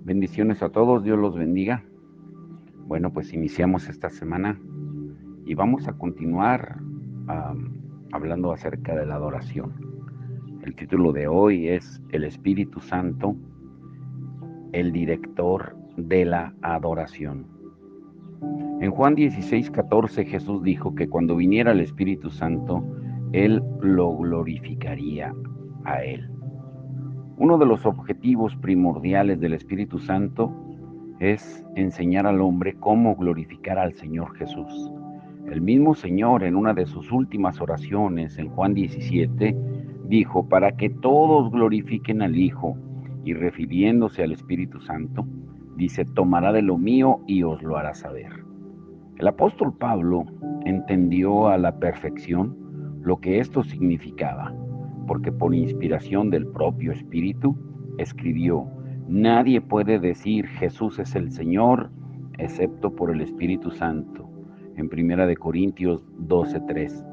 Bendiciones a todos, Dios los bendiga. Bueno, pues iniciamos esta semana y vamos a continuar hablando acerca de la adoración. El título de hoy es El Espíritu Santo, el director de la adoración. En Juan 16:14 Jesús dijo que cuando viniera el Espíritu Santo, Él lo glorificaría a Él. Uno de los objetivos primordiales del Espíritu Santo es enseñar al hombre cómo glorificar al Señor Jesús. El mismo Señor, en una de sus últimas oraciones, en Juan 17, dijo, para que todos glorifiquen al Hijo, y refiriéndose al Espíritu Santo, dice, tomará de lo mío y os lo hará saber. El apóstol Pablo entendió a la perfección lo que esto significaba, porque por inspiración del propio Espíritu escribió, nadie puede decir Jesús es el Señor, excepto por el Espíritu Santo, en 1 Corintios 12:3.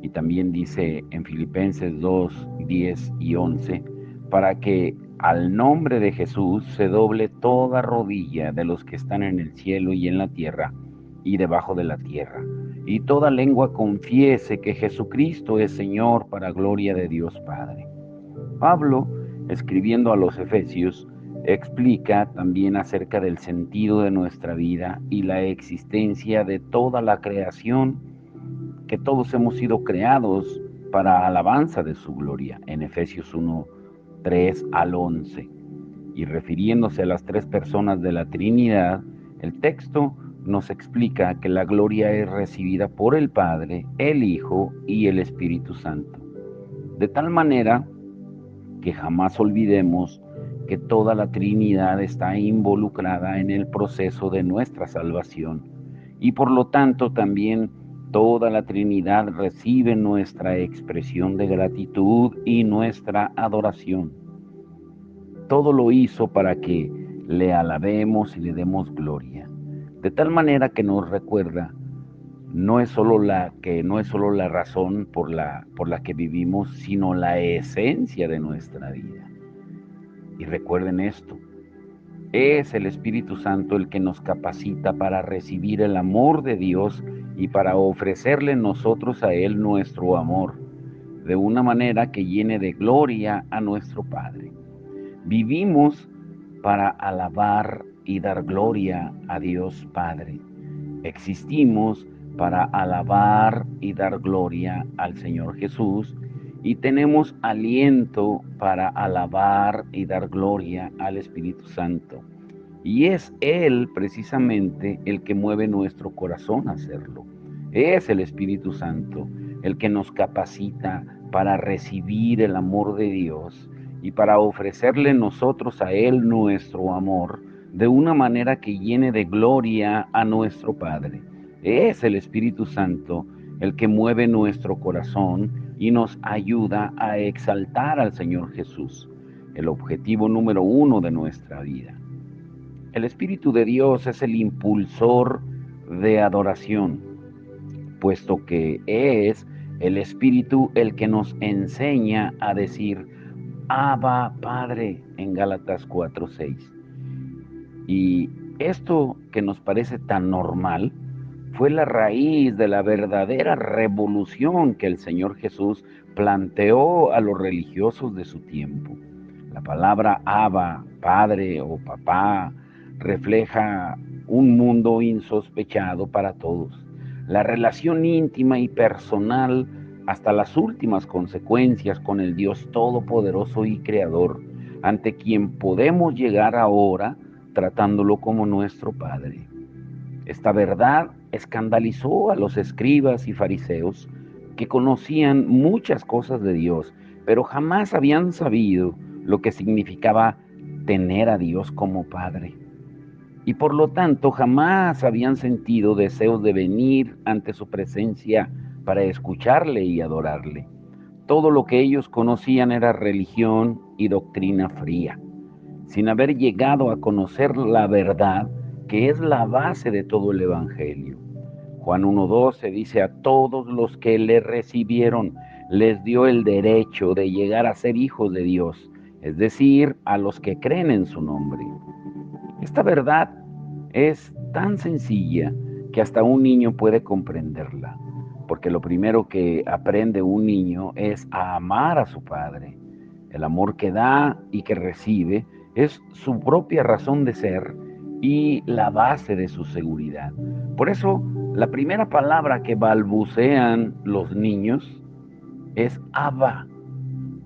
Y también dice en Filipenses 2:10 y 11, para que al nombre de Jesús se doble toda rodilla de los que están en el cielo y en la tierra y debajo de la tierra, y toda lengua confiese que Jesucristo es Señor para gloria de Dios Padre. Pablo, escribiendo a los Efesios, explica también acerca del sentido de nuestra vida y la existencia de toda la creación, que todos hemos sido creados para alabanza de su gloria, en Efesios 1:3 al 11. Y refiriéndose a las tres personas de la Trinidad, el texto nos explica que la gloria es recibida por el Padre, el Hijo y el Espíritu Santo. De tal manera que jamás olvidemos que toda la Trinidad está involucrada en el proceso de nuestra salvación y por lo tanto también toda la Trinidad recibe nuestra expresión de gratitud y nuestra adoración. Todo lo hizo para que le alabemos y le demos gloria, de tal manera que nos recuerda no es solo la razón por la que vivimos, sino la esencia de nuestra vida. Y recuerden esto, es el Espíritu Santo el que nos capacita para recibir el amor de Dios y para ofrecerle nosotros a Él nuestro amor, de una manera que llene de gloria a nuestro Padre. Vivimos para alabar y dar gloria a Dios Padre. Existimos para alabar y dar gloria al Señor Jesús y tenemos aliento para alabar y dar gloria al Espíritu Santo. Y es Él precisamente el que mueve nuestro corazón a hacerlo. Es el Espíritu Santo el que nos capacita para recibir el amor de Dios y para ofrecerle nosotros a Él nuestro amor de una manera que llene de gloria a nuestro Padre. Es el Espíritu Santo el que mueve nuestro corazón y nos ayuda a exaltar al Señor Jesús, el objetivo número 1 de nuestra vida. El Espíritu de Dios es el impulsor de adoración, puesto que es el Espíritu el que nos enseña a decir Abba Padre en Gálatas 4:6. Y esto que nos parece tan normal fue la raíz de la verdadera revolución que el Señor Jesús planteó a los religiosos de su tiempo. La palabra Abba, Padre o Papá, refleja un mundo insospechado para todos. La relación íntima y personal hasta las últimas consecuencias con el Dios Todopoderoso y Creador, ante quien podemos llegar ahora tratándolo como nuestro Padre. Esta verdad escandalizó a los escribas y fariseos que conocían muchas cosas de Dios, pero jamás habían sabido lo que significaba tener a Dios como Padre. Y por lo tanto jamás habían sentido deseos de venir ante su presencia para escucharle y adorarle. Todo lo que ellos conocían era religión y doctrina fría, sin haber llegado a conocer la verdad que es la base de todo el Evangelio. Juan 1:12 dice, a todos los que le recibieron les dio el derecho de llegar a ser hijos de Dios, es decir, a los que creen en su nombre. Esta verdad es tan sencilla que hasta un niño puede comprenderla, porque lo primero que aprende un niño es a amar a su padre. El amor que da y que recibe es su propia razón de ser y la base de su seguridad. Por eso, la primera palabra que balbucean los niños es Abba.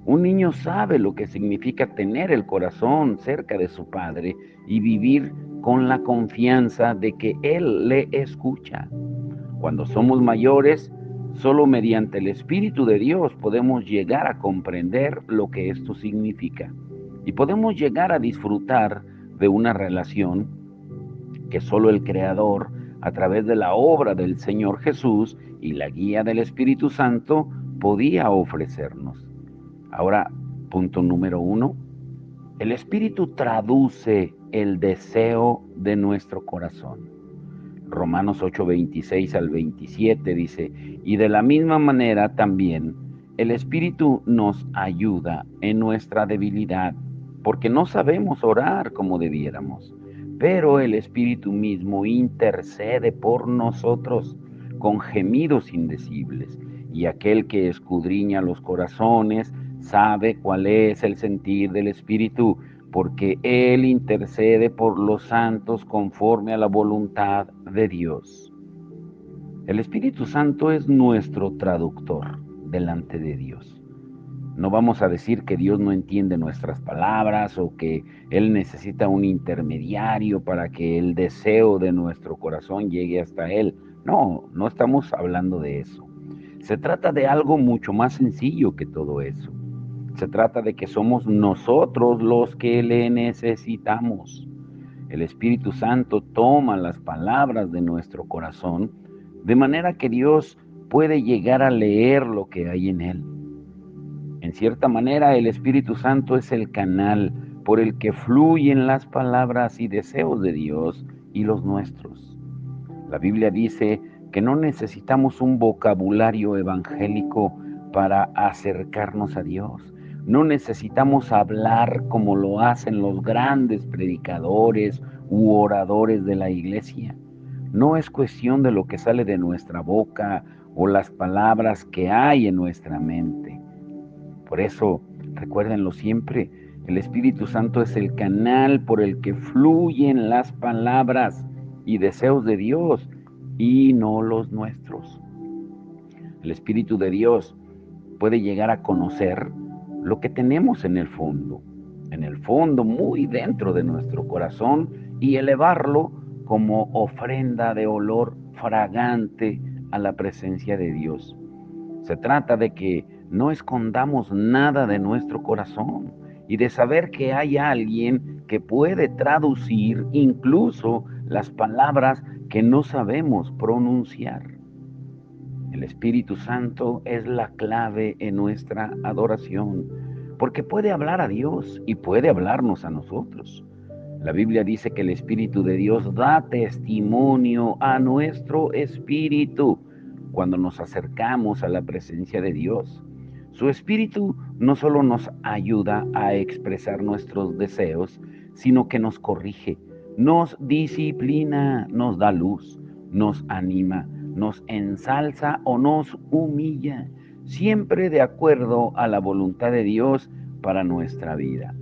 Un niño sabe lo que significa tener el corazón cerca de su padre y vivir con la confianza de que él le escucha. Cuando somos mayores, solo mediante el Espíritu de Dios podemos llegar a comprender lo que esto significa y podemos llegar a disfrutar de una relación que solo el Creador, a través de la obra del Señor Jesús y la guía del Espíritu Santo, podía ofrecernos. Ahora, punto número 1, el Espíritu traduce el deseo de nuestro corazón. Romanos 8:26 al 27 dice, y de la misma manera también el Espíritu nos ayuda en nuestra debilidad, porque no sabemos orar como debiéramos, pero el Espíritu mismo intercede por nosotros con gemidos indecibles, y aquel que escudriña los corazones sabe cuál es el sentir del Espíritu, porque Él intercede por los santos conforme a la voluntad de Dios. El Espíritu Santo es nuestro traductor delante de Dios. No vamos a decir que Dios no entiende nuestras palabras o que Él necesita un intermediario para que el deseo de nuestro corazón llegue hasta Él. No, no estamos hablando de eso. Se trata de algo mucho más sencillo que todo eso. Se trata de que somos nosotros los que le necesitamos. El Espíritu Santo toma las palabras de nuestro corazón, de manera que Dios puede llegar a leer lo que hay en él. En cierta manera, el Espíritu Santo es el canal por el que fluyen las palabras y deseos de Dios y los nuestros. La Biblia dice que no necesitamos un vocabulario evangélico para acercarnos a Dios. No necesitamos hablar como lo hacen los grandes predicadores u oradores de la iglesia. No es cuestión de lo que sale de nuestra boca o las palabras que hay en nuestra mente. Por eso, recuérdenlo siempre, el Espíritu Santo es el canal por el que fluyen las palabras y deseos de Dios y no los nuestros. El Espíritu de Dios puede llegar a conocer lo que tenemos en el fondo, muy dentro de nuestro corazón, y elevarlo como ofrenda de olor fragante a la presencia de Dios. Se trata de que no escondamos nada de nuestro corazón y de saber que hay alguien que puede traducir incluso las palabras que no sabemos pronunciar. El Espíritu Santo es la clave en nuestra adoración, porque puede hablar a Dios y puede hablarnos a nosotros. La Biblia dice que el Espíritu de Dios da testimonio a nuestro espíritu cuando nos acercamos a la presencia de Dios. Su Espíritu no solo nos ayuda a expresar nuestros deseos, sino que nos corrige, nos disciplina, nos da luz, nos anima, nos ensalza o nos humilla, siempre de acuerdo a la voluntad de Dios para nuestra vida.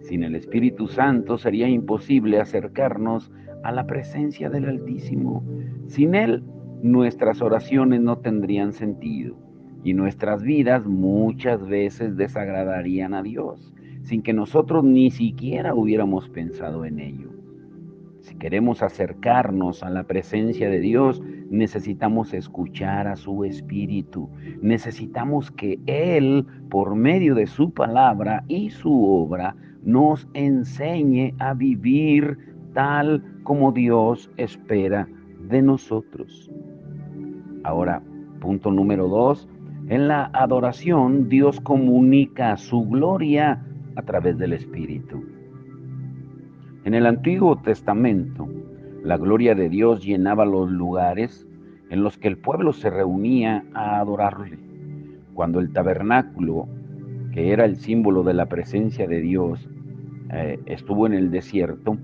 Sin el Espíritu Santo sería imposible acercarnos a la presencia del Altísimo. Sin Él, nuestras oraciones no tendrían sentido y nuestras vidas muchas veces desagradarían a Dios, sin que nosotros ni siquiera hubiéramos pensado en ello. Si queremos acercarnos a la presencia de Dios, necesitamos escuchar a su Espíritu. Necesitamos que Él, por medio de su palabra y su obra, nos enseñe a vivir tal como Dios espera de nosotros. Ahora, punto número 2. En la adoración, Dios comunica su gloria a través del Espíritu. En el Antiguo Testamento, la gloria de Dios llenaba los lugares en los que el pueblo se reunía a adorarle. Cuando el tabernáculo, que era el símbolo de la presencia de Dios, estuvo en el desierto,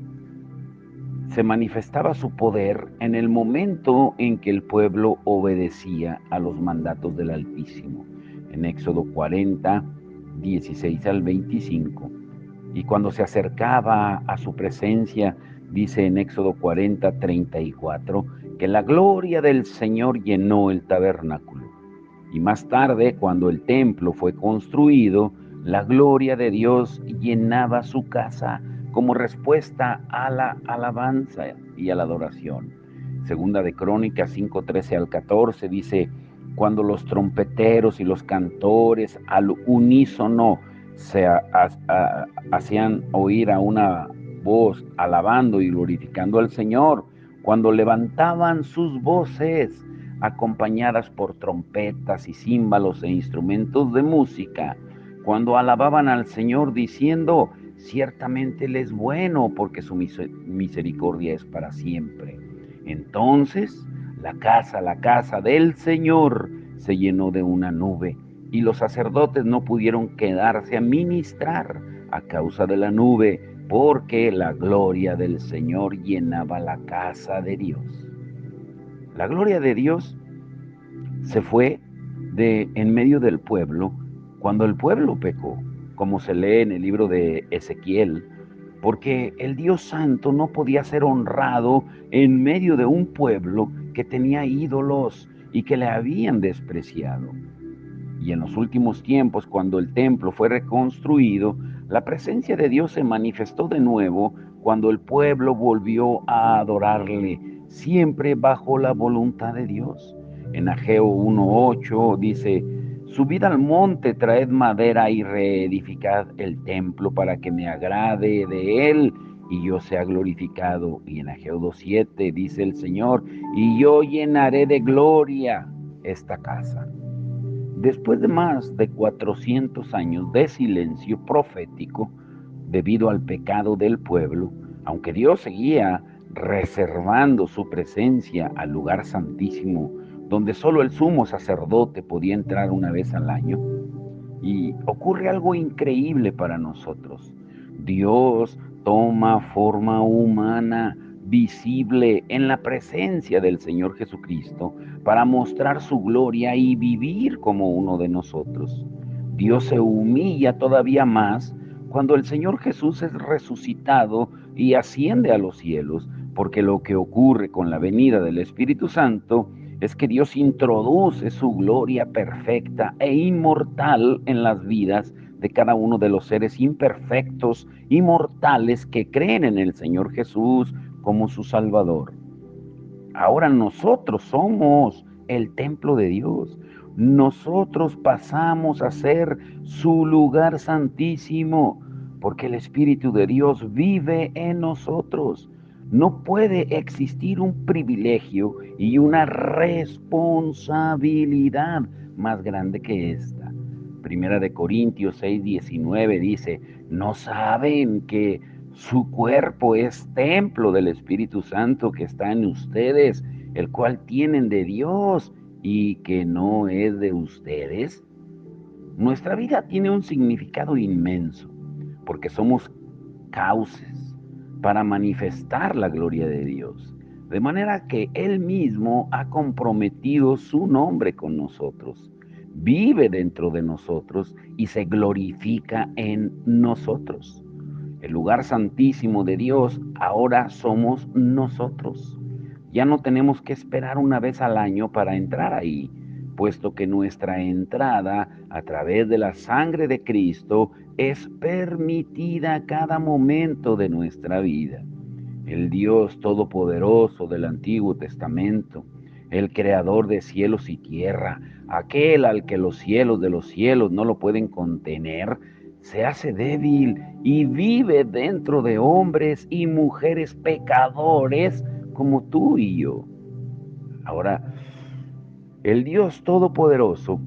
se manifestaba su poder en el momento en que el pueblo obedecía a los mandatos del Altísimo. En Éxodo 40, 16 al 25. Y cuando se acercaba a su presencia, dice en Éxodo 40, 34, que la gloria del Señor llenó el tabernáculo. Y más tarde, cuando el templo fue construido, la gloria de Dios llenaba su casa como respuesta a la alabanza y a la adoración. Segunda de Crónicas 5:13 al 14 dice, cuando los trompeteros y los cantores al unísono se hacían oír a una voz alabando y glorificando al Señor, cuando levantaban sus voces acompañadas por trompetas y címbalos e instrumentos de música, cuando alababan al Señor diciendo, ciertamente Él es bueno porque su misericordia es para siempre. Entonces la casa del Señor se llenó de una nube y los sacerdotes no pudieron quedarse a ministrar a causa de la nube, porque la gloria del Señor llenaba la casa de Dios. La gloria de Dios se fue en medio del pueblo cuando el pueblo pecó, como se lee en el libro de Ezequiel, porque el Dios Santo no podía ser honrado en medio de un pueblo que tenía ídolos y que le habían despreciado. Y en los últimos tiempos, cuando el templo fue reconstruido, la presencia de Dios se manifestó de nuevo cuando el pueblo volvió a adorarle, siempre bajo la voluntad de Dios. En Ageo 1:8 dice, subid al monte, traed madera y reedificad el templo para que me agrade de él y yo sea glorificado. Y en Ageo 2:7 dice el Señor, y yo llenaré de gloria esta casa. Después de más de 400 años de silencio profético, debido al pecado del pueblo, aunque Dios seguía reservando su presencia al lugar santísimo, donde solo el sumo sacerdote podía entrar una vez al año, y ocurre algo increíble para nosotros. Dios toma forma humana, visible en la presencia del Señor Jesucristo, para mostrar su gloria y vivir como uno de nosotros. Dios se humilla todavía más cuando el Señor Jesús es resucitado y asciende a los cielos, porque lo que ocurre con la venida del Espíritu Santo es que Dios introduce su gloria perfecta e inmortal en las vidas de cada uno de los seres imperfectos y mortales que creen en el Señor Jesús como su Salvador. Ahora nosotros somos el templo de Dios. Nosotros pasamos a ser su lugar santísimo, porque el Espíritu de Dios vive en nosotros. No puede existir un privilegio y una responsabilidad más grande que esta. Primera de Corintios 6:19 dice, ¿no saben que su cuerpo es templo del Espíritu Santo que está en ustedes, el cual tienen de Dios y que no es de ustedes? Nuestra vida tiene un significado inmenso, porque somos cauces para manifestar la gloria de Dios, de manera que Él mismo ha comprometido su nombre con nosotros, vive dentro de nosotros y se glorifica en nosotros. El lugar santísimo de Dios ahora somos nosotros. Ya no tenemos que esperar una vez al año para entrar ahí, puesto que nuestra entrada a través de la sangre de Cristo es permitida a cada momento de nuestra vida. El Dios Todopoderoso del Antiguo Testamento, el Creador de cielos y tierra, aquel al que los cielos de los cielos no lo pueden contener, se hace débil y vive dentro de hombres y mujeres pecadores como tú y yo. Ahora, el Dios Todopoderoso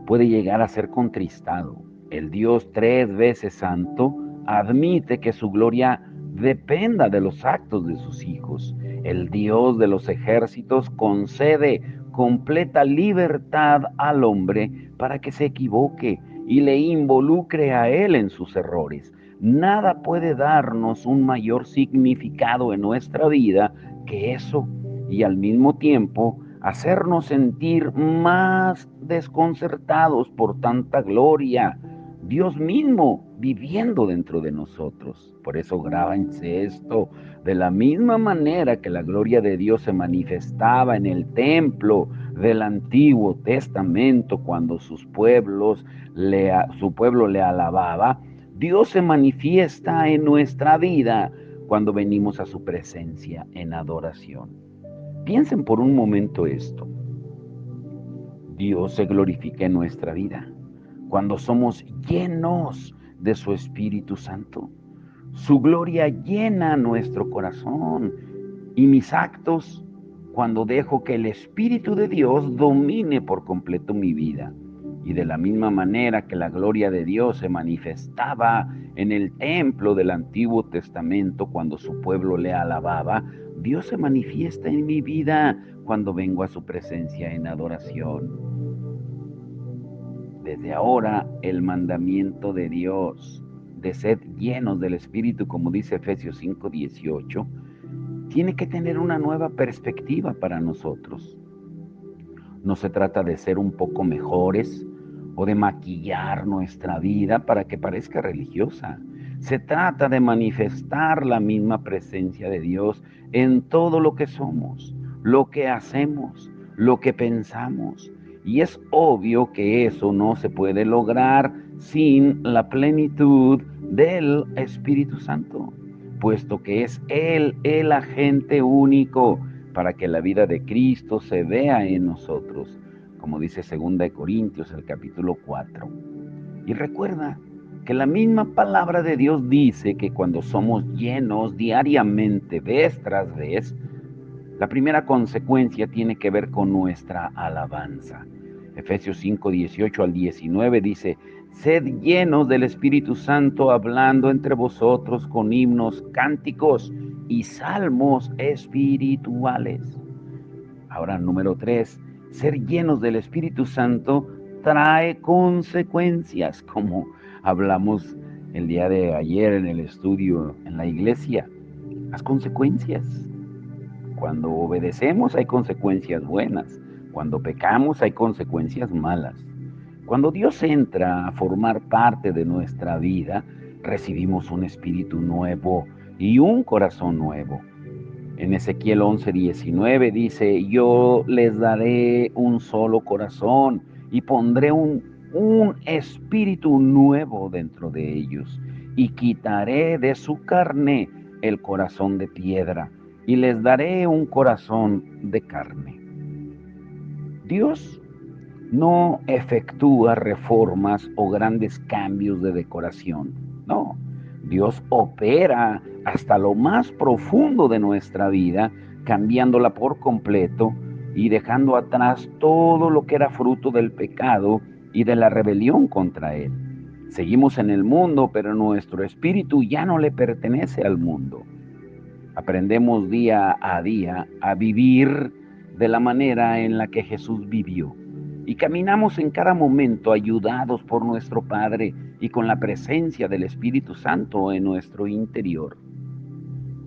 puede llegar a ser contristado. El Dios 3 veces santo admite que su gloria dependa de los actos de sus hijos. El Dios de los ejércitos concede completa libertad al hombre para que se equivoque y le involucre a Él en sus errores. Nada puede darnos un mayor significado en nuestra vida que eso, y al mismo tiempo hacernos sentir más desconcertados por tanta gloria, Dios mismo viviendo dentro de nosotros. Por eso grábense esto: de la misma manera que la gloria de Dios se manifestaba en el templo del Antiguo Testamento cuando su pueblo le alababa, Dios se manifiesta en nuestra vida cuando venimos a su presencia en adoración. Piensen por un momento esto: Dios se glorifica en nuestra vida cuando somos llenos de su Espíritu Santo. Su gloria llena nuestro corazón y mis actos cuando dejo que el Espíritu de Dios domine por completo mi vida. Y de la misma manera que la gloria de Dios se manifestaba en el templo del Antiguo Testamento cuando su pueblo le alababa, Dios se manifiesta en mi vida cuando vengo a su presencia en adoración. Desde ahora, el mandamiento de Dios de ser llenos del Espíritu, como dice Efesios 5:18, tiene que tener una nueva perspectiva para nosotros. No se trata de ser un poco mejores o de maquillar nuestra vida para que parezca religiosa. Se trata de manifestar la misma presencia de Dios en todo lo que somos, lo que hacemos, lo que pensamos. Y es obvio que eso no se puede lograr sin la plenitud del Espíritu Santo, puesto que es Él el agente único para que la vida de Cristo se vea en nosotros, como dice 2 Corintios, el capítulo 4. Y recuerda que la misma palabra de Dios dice que cuando somos llenos diariamente, vez tras vez, la primera consecuencia tiene que ver con nuestra alabanza. Efesios 5:18-19 dice: sed llenos del Espíritu Santo, hablando entre vosotros con himnos, cánticos y salmos espirituales. Ahora, número 3, ser llenos del Espíritu Santo trae consecuencias, como hablamos el día de ayer en el estudio en la iglesia. Las consecuencias. Cuando obedecemos hay consecuencias buenas. Cuando pecamos hay consecuencias malas. Cuando Dios entra a formar parte de nuestra vida, recibimos un espíritu nuevo y un corazón nuevo. En Ezequiel 11:19 dice: yo les daré un solo corazón y pondré un espíritu nuevo dentro de ellos, y quitaré de su carne el corazón de piedra, y les daré un corazón de carne. Dios no efectúa reformas o grandes cambios de decoración. No, Dios opera hasta lo más profundo de nuestra vida, cambiándola por completo y dejando atrás todo lo que era fruto del pecado y de la rebelión contra Él. Seguimos en el mundo, pero nuestro espíritu ya no le pertenece al mundo. Aprendemos día a día a vivir de la manera en la que Jesús vivió. Y caminamos en cada momento ayudados por nuestro Padre y con la presencia del Espíritu Santo en nuestro interior.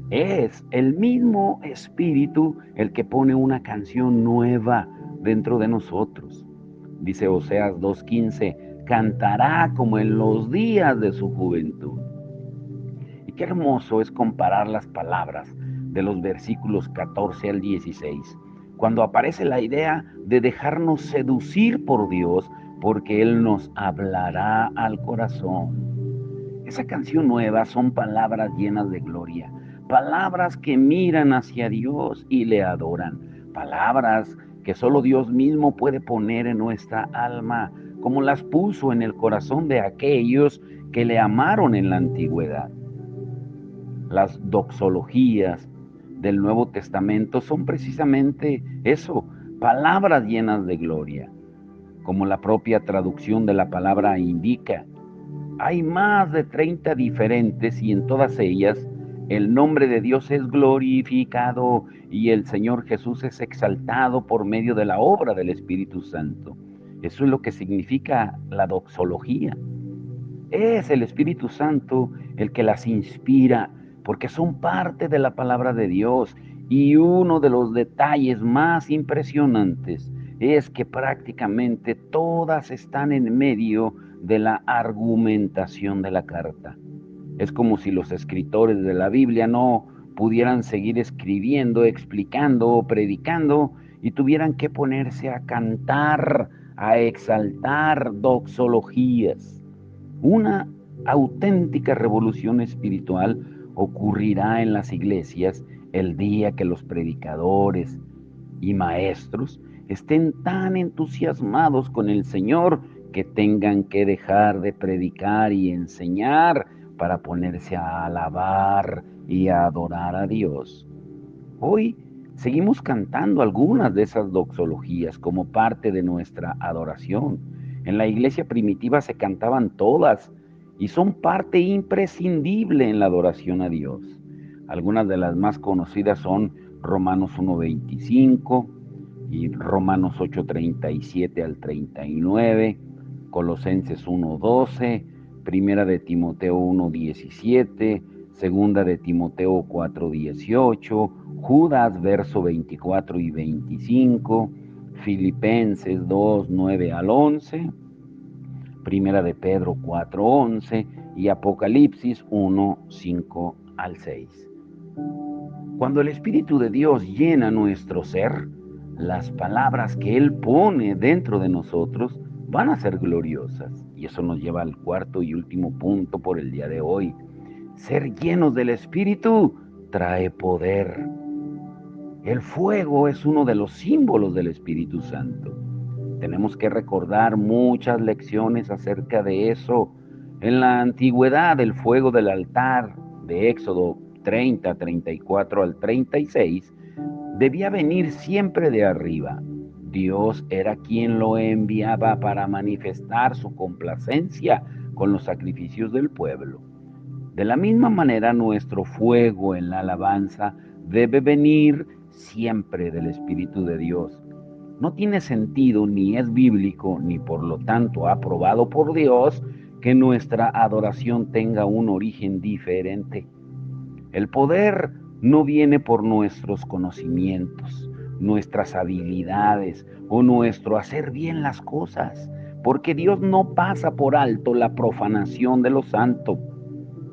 Es el mismo Espíritu el que pone una canción nueva dentro de nosotros. Dice Oseas 2:15, cantará como en los días de su juventud. Y qué hermoso es comparar las palabras de los versículos 14 al 16, cuando aparece la idea de dejarnos seducir por Dios, porque Él nos hablará al corazón. Esa canción nueva son palabras llenas de gloria, palabras que miran hacia Dios y le adoran, palabras que solo Dios mismo puede poner en nuestra alma, como las puso en el corazón de aquellos que le amaron en la antigüedad. Las doxologías del Nuevo Testamento son precisamente eso, palabras llenas de gloria. Como la propia traducción de la palabra indica, hay más de 30 diferentes y en todas ellas el nombre de Dios es glorificado y el Señor Jesús es exaltado por medio de la obra del Espíritu Santo. Eso es lo que significa la doxología. Es el Espíritu Santo el que las inspira, porque son parte de la palabra de Dios. Y uno de los detalles más impresionantes es que prácticamente todas están en medio de la argumentación de la carta. Es como si los escritores de la Biblia no pudieran seguir escribiendo, explicando o predicando y tuvieran que ponerse a cantar, a exaltar doxologías. Una auténtica revolución espiritual ocurrirá en las iglesias el día que los predicadores y maestros estén tan entusiasmados con el Señor que tengan que dejar de predicar y enseñar para ponerse a alabar y a adorar a Dios. Hoy seguimos cantando algunas de esas doxologías como parte de nuestra adoración. En la iglesia primitiva se cantaban todas y son parte imprescindible en la adoración a Dios. Algunas de las más conocidas son Romanos 1:25 y Romanos 8:37 al 39, Colosenses 1:12, Primera de Timoteo 1:17, Segunda de Timoteo 4:18, Judas verso 24 y 25, Filipenses 2:9 al 11, Primera de Pedro 4:11 y Apocalipsis 1:5 al 6. Cuando el Espíritu de Dios llena nuestro ser, las palabras que Él pone dentro de nosotros van a ser gloriosas. Y eso nos lleva al cuarto y último punto por el día de hoy. Ser llenos del Espíritu trae poder. El fuego es uno de los símbolos del Espíritu Santo. Tenemos que recordar muchas lecciones acerca de eso. En la antigüedad, el fuego del altar de Éxodo 30, 34 al 36 debía venir siempre de arriba. Dios era quien lo enviaba para manifestar su complacencia con los sacrificios del pueblo. De la misma manera, nuestro fuego en la alabanza debe venir siempre del Espíritu de Dios. No tiene sentido, ni es bíblico, ni por lo tanto aprobado por Dios, que nuestra adoración tenga un origen diferente. El poder no viene por nuestros conocimientos, nuestras habilidades o nuestro hacer bien las cosas, porque Dios no pasa por alto la profanación de lo santo.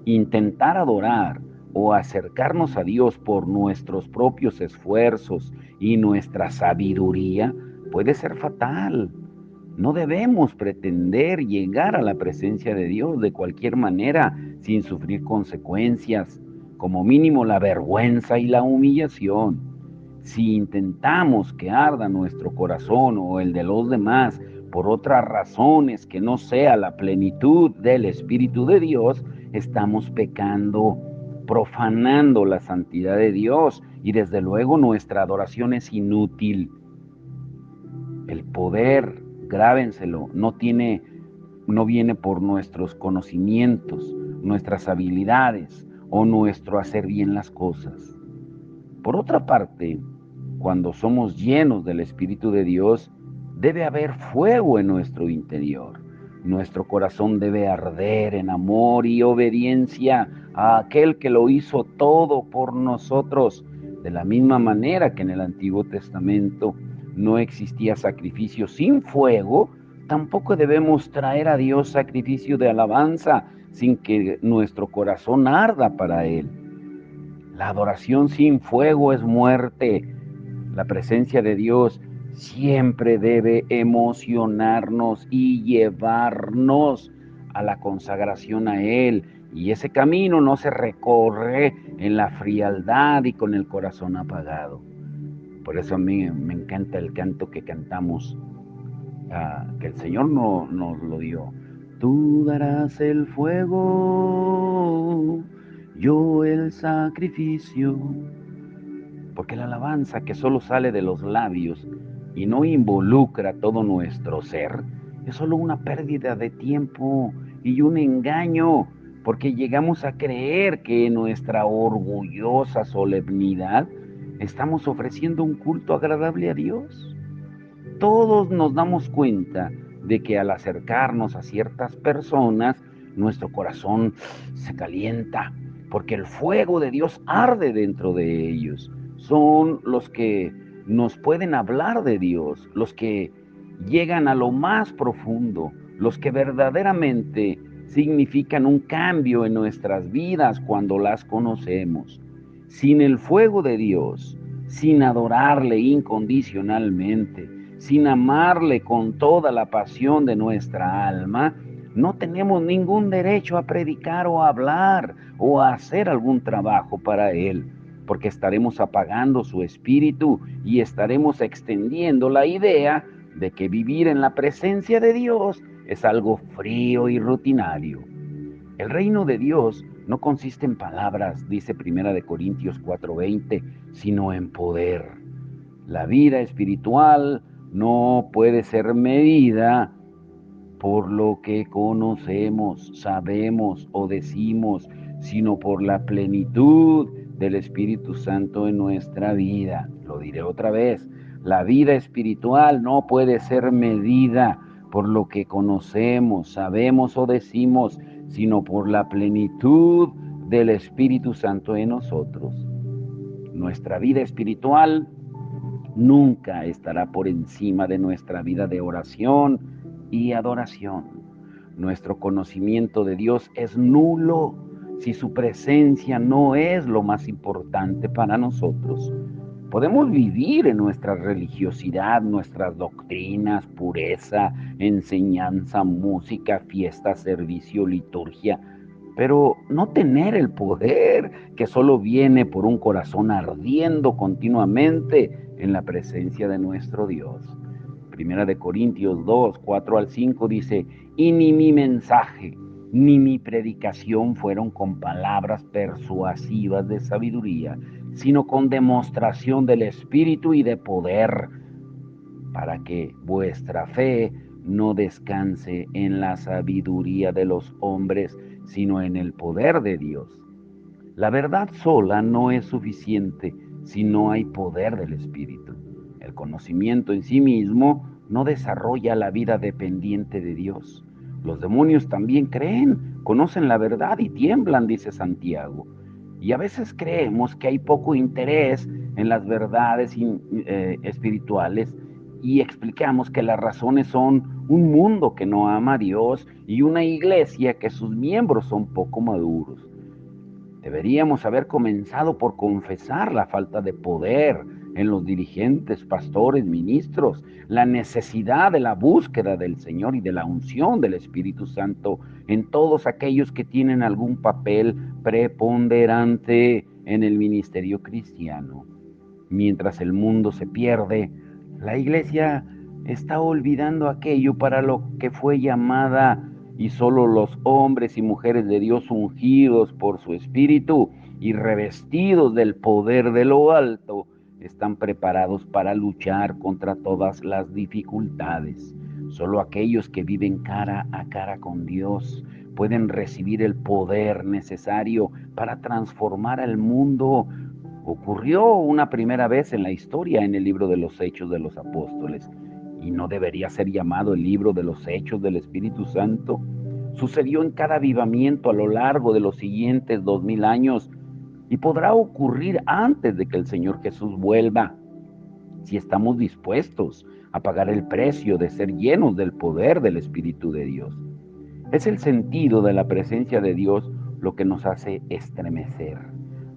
Intentar adorar o acercarnos a Dios por nuestros propios esfuerzos y nuestra sabiduría puede ser fatal. No debemos pretender llegar a la presencia de Dios de cualquier manera sin sufrir consecuencias, como mínimo la vergüenza y la humillación. Si intentamos que arda nuestro corazón o el de los demás por otras razones que no sea la plenitud del Espíritu de Dios, estamos pecando, profanando la santidad de Dios y desde luego nuestra adoración es inútil. El poder, grábenselo, no viene por nuestros conocimientos, nuestras habilidades o nuestro hacer bien las cosas. Por otra parte, cuando somos llenos del Espíritu de Dios, debe haber fuego en nuestro interior. Nuestro corazón debe arder en amor y obediencia a aquel que lo hizo todo por nosotros. De la misma manera que en el Antiguo Testamento no existía sacrificio sin fuego, tampoco debemos traer a Dios sacrificio de alabanza sin que nuestro corazón arda para Él. La adoración sin fuego es muerte. La presencia de Dios siempre debe emocionarnos y llevarnos a la consagración a Él. Y ese camino no se recorre en la frialdad y con el corazón apagado. Por eso a mí me encanta el canto que cantamos, que el Señor nos lo dio. Tú darás el fuego, yo el sacrificio. Porque la alabanza que solo sale de los labios y no involucra todo nuestro ser, es solo una pérdida de tiempo y un engaño, porque llegamos a creer que en nuestra orgullosa solemnidad estamos ofreciendo un culto agradable a Dios. Todos nos damos cuenta de que al acercarnos a ciertas personas, nuestro corazón se calienta, porque el fuego de Dios arde dentro de ellos. Son los que nos pueden hablar de Dios, los que llegan a lo más profundo, los que verdaderamente significan un cambio en nuestras vidas cuando las conocemos. Sin el fuego de Dios, sin adorarle incondicionalmente, sin amarle con toda la pasión de nuestra alma, no tenemos ningún derecho a predicar o a hablar o a hacer algún trabajo para Él, porque estaremos apagando su espíritu y estaremos extendiendo la idea de que vivir en la presencia de Dios es algo frío y rutinario. El reino de Dios no consiste en palabras, dice Primera de Corintios 4:20, sino en poder. La vida espiritual no puede ser medida por lo que conocemos, sabemos o decimos, sino por la plenitud del Espíritu Santo en nuestra vida. Lo diré otra vez, la vida espiritual no puede ser medida por lo que conocemos, sabemos o decimos, sino por la plenitud del Espíritu Santo en nosotros. Nuestra vida espiritual nunca estará por encima de nuestra vida de oración y adoración. Nuestro conocimiento de Dios es nulo si su presencia no es lo más importante para nosotros. Podemos vivir en nuestra religiosidad, nuestras doctrinas, pureza, enseñanza, música, fiesta, servicio, liturgia, pero no tener el poder que solo viene por un corazón ardiendo continuamente en la presencia de nuestro Dios. Primera de Corintios 2, 4 al 5 dice, y ni mi mensaje, ni mi predicación fueron con palabras persuasivas de sabiduría, sino con demostración del Espíritu y de poder, para que vuestra fe no descanse en la sabiduría de los hombres, sino en el poder de Dios. La verdad sola no es suficiente si no hay poder del Espíritu. El conocimiento en sí mismo no desarrolla la vida dependiente de Dios. Los demonios también creen, conocen la verdad y tiemblan, dice Santiago. Y a veces creemos que hay poco interés en las verdades espirituales y explicamos que las razones son un mundo que no ama a Dios y una iglesia que sus miembros son poco maduros. Deberíamos haber comenzado por confesar la falta de poder en los dirigentes, pastores, ministros, la necesidad de la búsqueda del Señor y de la unción del Espíritu Santo en todos aquellos que tienen algún papel preponderante en el ministerio cristiano. Mientras el mundo se pierde, la iglesia está olvidando aquello para lo que fue llamada, y solo los hombres y mujeres de Dios ungidos por su Espíritu y revestidos del poder de lo alto están preparados para luchar contra todas las dificultades. Solo aquellos que viven cara a cara con Dios pueden recibir el poder necesario para transformar al mundo. Ocurrió una primera vez en la historia en el libro de los Hechos de los Apóstoles, y no debería ser llamado el libro de los Hechos del Espíritu Santo. Sucedió en cada avivamiento a lo largo de los siguientes 2000 años y podrá ocurrir antes de que el Señor Jesús vuelva, si estamos dispuestos a pagar el precio de ser llenos del poder del Espíritu de Dios. Es el sentido de la presencia de Dios lo que nos hace estremecer.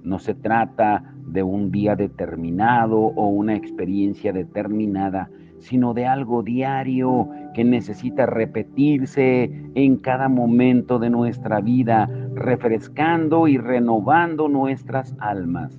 No se trata de un día determinado o una experiencia determinada, sino de algo diario que necesita repetirse en cada momento de nuestra vida, refrescando y renovando nuestras almas.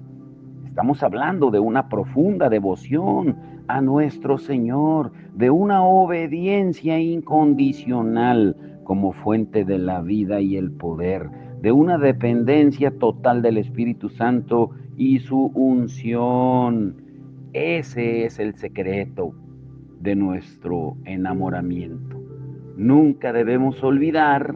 Estamos hablando de una profunda devoción a nuestro Señor, de una obediencia incondicional como fuente de la vida y el poder, de una dependencia total del Espíritu Santo y su unción. Ese es el secreto de nuestro enamoramiento. Nunca debemos olvidar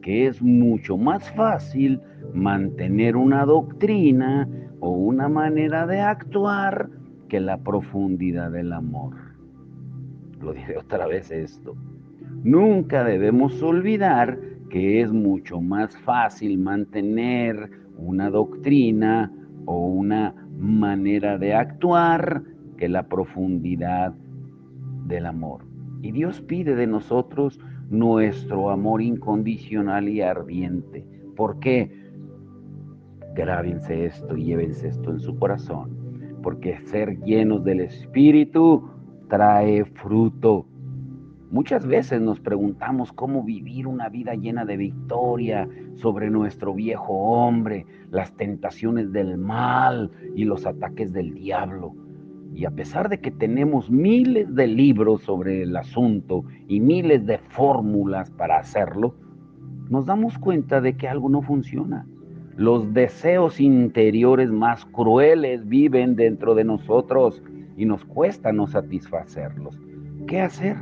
que es mucho más fácil mantener una doctrina o una manera de actuar que la profundidad del amor. Lo diré otra vez esto. Nunca debemos olvidar que es mucho más fácil mantener una doctrina o una manera de actuar que la profundidad del amor. Y Dios pide de nosotros nuestro amor incondicional y ardiente. ¿Por qué? Grábense esto y llévense esto en su corazón. Porque ser llenos del Espíritu trae fruto. Muchas veces nos preguntamos cómo vivir una vida llena de victoria sobre nuestro viejo hombre, las tentaciones del mal y los ataques del diablo. Y a pesar de que tenemos miles de libros sobre el asunto y miles de fórmulas para hacerlo, nos damos cuenta de que algo no funciona. Los deseos interiores más crueles viven dentro de nosotros y nos cuesta no satisfacerlos. ¿Qué hacer?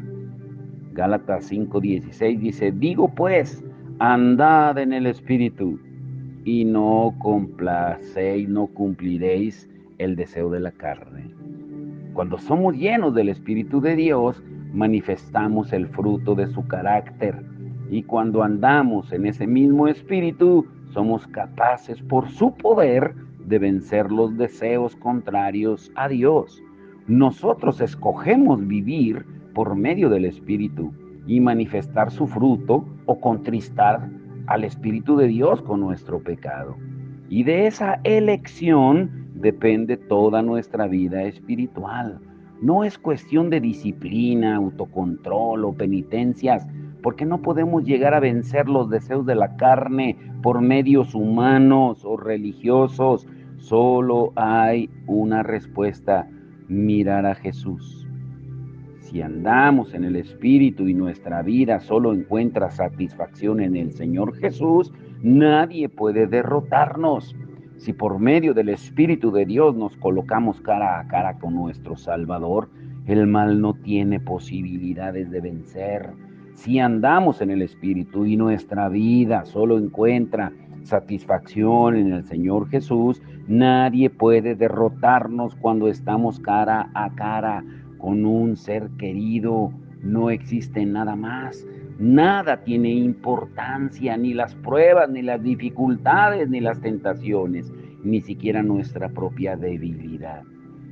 Gálatas 5:16 dice, digo pues, andad en el Espíritu y no cumpliréis el deseo de la carne. Cuando somos llenos del Espíritu de Dios, manifestamos el fruto de su carácter. Y cuando andamos en ese mismo Espíritu, somos capaces por su poder de vencer los deseos contrarios a Dios. Nosotros escogemos vivir por medio del Espíritu y manifestar su fruto o contristar al Espíritu de Dios con nuestro pecado. Y de esa elección depende toda nuestra vida espiritual. No es cuestión de disciplina, autocontrol o penitencias, porque no podemos llegar a vencer los deseos de la carne por medios humanos o religiosos. Solo hay una respuesta: mirar a Jesús. Si andamos en el Espíritu y nuestra vida solo encuentra satisfacción en el Señor Jesús, nadie puede derrotarnos. Si por medio del Espíritu de Dios nos colocamos cara a cara con nuestro Salvador, el mal no tiene posibilidades de vencer. Si andamos en el Espíritu y nuestra vida solo encuentra satisfacción en el Señor Jesús, nadie puede derrotarnos cuando estamos cara a cara con un ser querido. No existe nada más. Nada tiene importancia, ni las pruebas, ni las dificultades, ni las tentaciones, ni siquiera nuestra propia debilidad.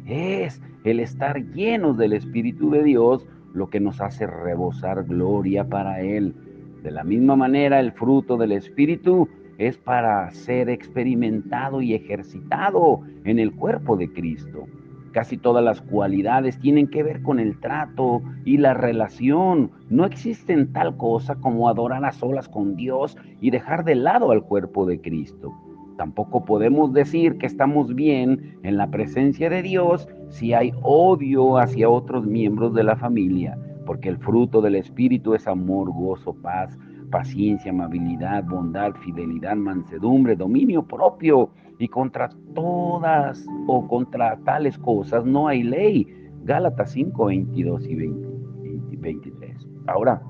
Es el estar llenos del Espíritu de Dios lo que nos hace rebosar gloria para Él. De la misma manera, el fruto del Espíritu es para ser experimentado y ejercitado en el cuerpo de Cristo. Casi todas las cualidades tienen que ver con el trato y la relación. No existen tal cosa como adorar a solas con Dios y dejar de lado al cuerpo de Cristo. Tampoco podemos decir que estamos bien en la presencia de Dios si hay odio hacia otros miembros de la familia, porque el fruto del Espíritu es amor, gozo, paz, paciencia, amabilidad, bondad, fidelidad, mansedumbre, dominio propio. Y contra todas o contra tales cosas no hay ley. Gálatas 5:22 y 23. Ahora,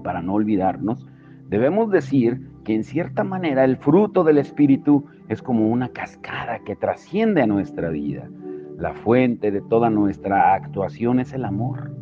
para no olvidarnos, debemos decir que en cierta manera el fruto del Espíritu es como una cascada que trasciende a nuestra vida. La fuente de toda nuestra actuación es el amor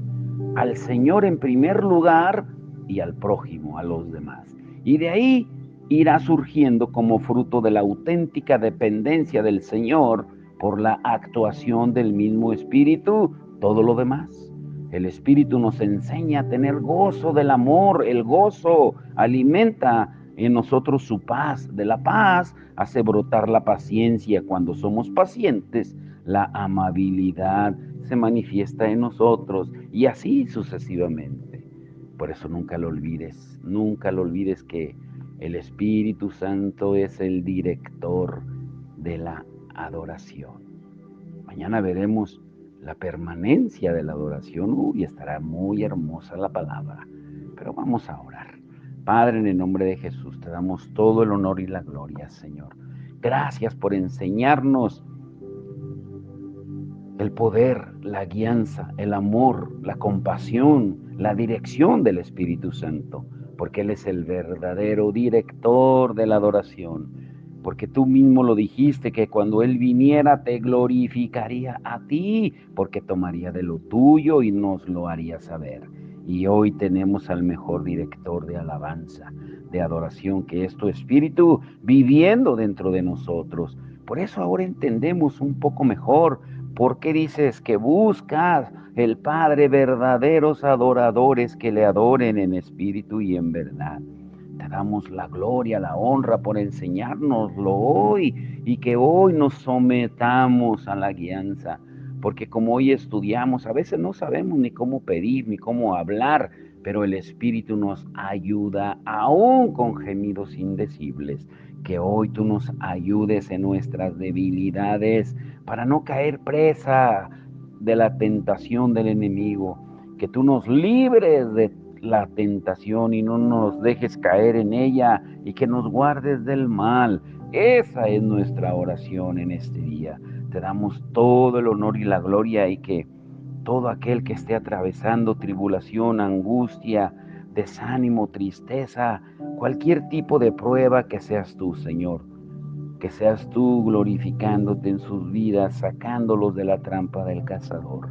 al Señor en primer lugar y al prójimo, a los demás. Y de ahí irá surgiendo como fruto de la auténtica dependencia del Señor por la actuación del mismo Espíritu, todo lo demás. El Espíritu nos enseña a tener gozo del amor. El gozo alimenta en nosotros su paz. De la paz hace brotar la paciencia. Cuando somos pacientes, la amabilidad se manifiesta en nosotros y así sucesivamente. Por eso nunca lo olvides que el Espíritu Santo es el director de la adoración. Mañana veremos la permanencia de la adoración. Uy, estará muy hermosa la palabra. Pero vamos a orar. Padre, en el nombre de Jesús, te damos todo el honor y la gloria, Señor. Gracias por enseñarnos el poder, la guianza, el amor, la compasión, la dirección del Espíritu Santo, porque Él es el verdadero director de la adoración. porque tú mismo lo dijiste, que cuando Él viniera te glorificaría a ti, porque tomaría de lo tuyo y nos lo haría saber. Y hoy tenemos al mejor director de alabanza, de adoración, que es tu Espíritu viviendo dentro de nosotros. Por eso ahora entendemos un poco mejor por qué dices que buscas el Padre verdaderos adoradores que le adoren en espíritu y en verdad. Te damos la gloria, la honra por enseñárnoslo hoy y que hoy nos sometamos a la guianza, porque como hoy estudiamos, a veces no sabemos ni cómo pedir ni cómo hablar, pero el Espíritu nos ayuda aún con gemidos indecibles. Que hoy tú nos ayudes en nuestras debilidades para no caer presa de la tentación del enemigo, que tú nos libres de la tentación y no nos dejes caer en ella y que nos guardes del mal. Esa es nuestra oración en este día. Te damos todo el honor y la gloria y que todo aquel que esté atravesando tribulación, angustia, desánimo, tristeza, cualquier tipo de prueba, que seas tú, Señor, que seas tú glorificándote en sus vidas, sacándolos de la trampa del cazador.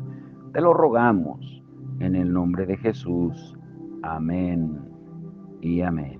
Te lo rogamos en el nombre de Jesús. Amén y amén.